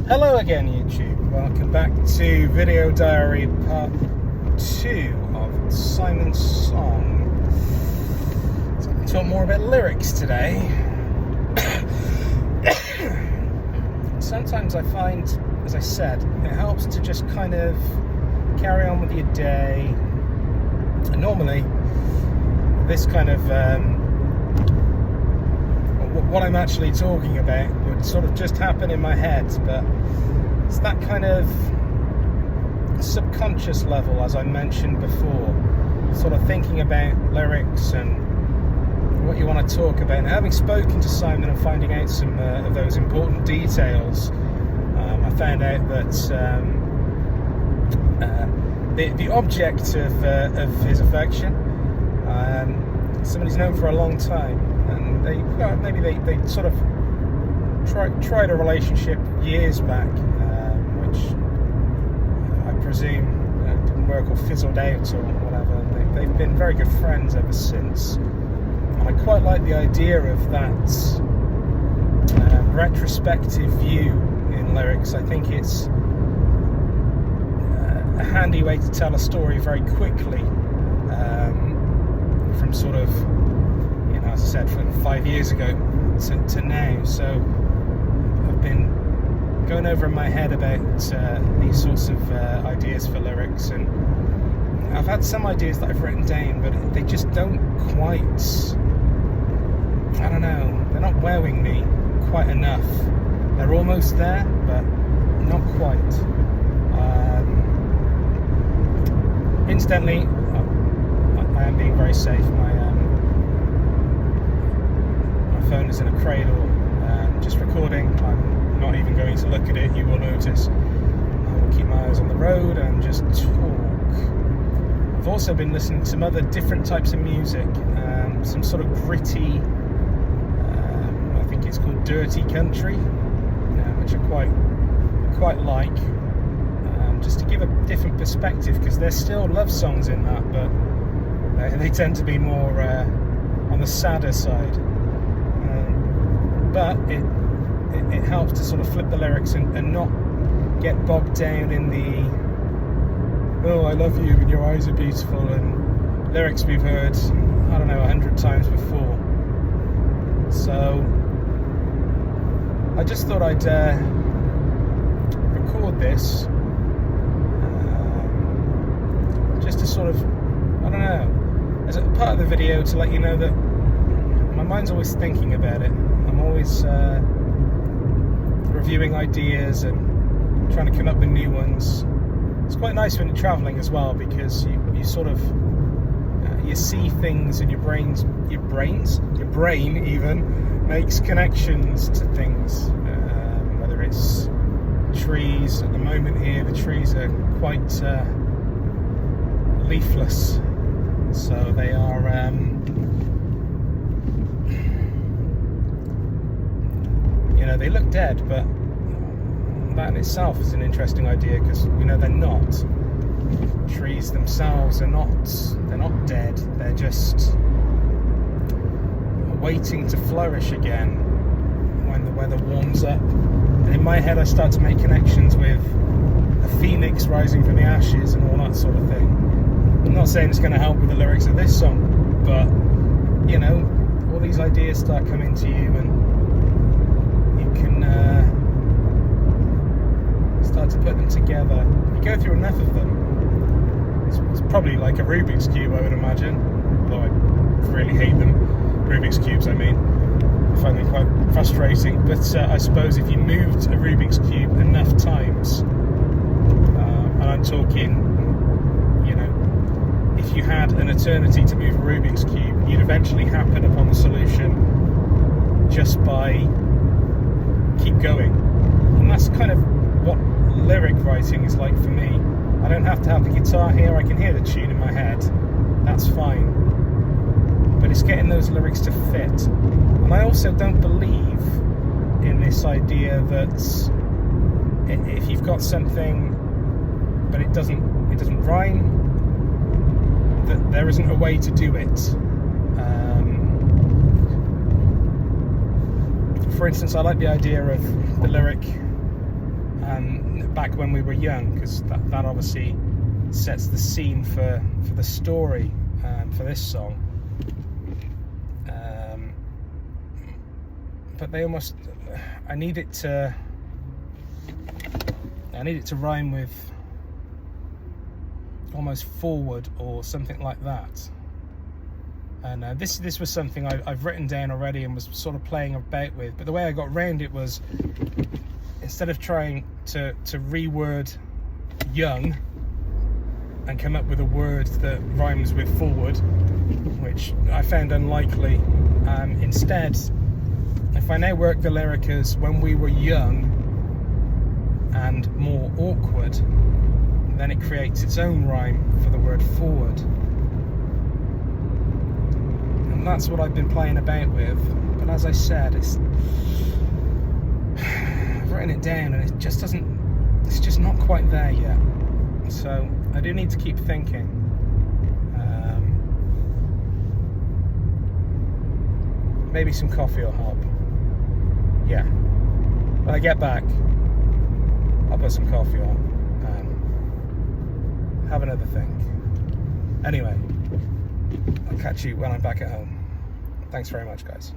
Hello again, YouTube. Welcome back to Video Diary Part 2 of Szymon's song. So I'm going to talk more about lyrics today. Sometimes I find, as I said, it helps to just kind of carry on with your day. And normally, this kind of what I'm actually talking about would sort of just happen in my head, but it's that kind of subconscious level, as I mentioned before, sort of thinking about lyrics and what you want to talk about. And having spoken to Szymon and finding out some of those important details, I found out that the object of his affection, somebody he's known for a long time, and they sort of tried a relationship years back, which I presume didn't work or fizzled out or whatever. They've been very good friends ever since, and I quite like the idea of that retrospective view in lyrics. I think it's a handy way to tell a story very quickly, from sort of, as I said, from 5 years ago to now. So I've been going over in my head about these sorts of ideas for lyrics, and I've had some ideas that I've written down, but they just don't quite, I don't know, they're not wowing me quite enough. They're almost there, but not quite. Incidentally, I am being very safe. My phone is in a cradle, just recording. I'm not even going to look at it. You will notice. I will keep my eyes on the road and just talk. I've also been listening to some other different types of music, some sort of gritty, I think it's called dirty country, which I quite like, just to give a different perspective, because there's still love songs in that, but they tend to be more on the sadder side. But it helps to sort of flip the lyrics and not get bogged down in the "oh, I love you" and "your eyes are beautiful" and lyrics we've heard, I don't know, 100 times before. So I just thought I'd record this, just to sort of, I don't know, as a part of the video, to let you know that my mind's always thinking about it. I'm always reviewing ideas and trying to come up with new ones. It's quite nice when you're travelling as well, because you sort of you see things, and your brain even makes connections to things. Whether it's trees, at the moment here the trees are quite leafless, so they are they look dead, but that in itself is an interesting idea, because they're not. Trees themselves are not dead. They're just waiting to flourish again when the weather warms up. And in my head I start to make connections with a phoenix rising from the ashes and all that sort of thing. I'm not saying it's going to help with the lyrics of this song, but all these ideas start coming to you, and you can start to put them together. You go through enough of them, it's probably like a Rubik's Cube, I would imagine, although I really hate them. Rubik's Cubes, I mean. I find them quite frustrating, but I suppose if you moved a Rubik's Cube enough times, and I'm talking, if you had an eternity to move a Rubik's Cube, you'd eventually happen upon the solution just by keep going. And that's kind of what lyric writing is like for me. I don't have to have the guitar here, I can hear the tune in my head, that's fine. But it's getting those lyrics to fit. And I also don't believe in this idea that if you've got something but it doesn't rhyme, that there isn't a way to do it. For instance, I like the idea of the lyric back when we were young, because that obviously sets the scene for the story for this song. But they almost, I need it to rhyme with almost forward or something like that. And this was something I've written down already and was sort of playing about with. But the way I got around it was, instead of trying to reword young and come up with a word that rhymes with forward, which I found unlikely, instead, if I now work the lyric as when we were young and more awkward, then it creates its own rhyme for the word forward. And that's what I've been playing about with. But as I said, I've written it down and it's just not quite there yet. So I do need to keep thinking. Maybe some coffee will help. Yeah. When I get back, I'll put some coffee on and have another think. Anyway, I'll catch you when I'm back at home. Thanks very much, guys.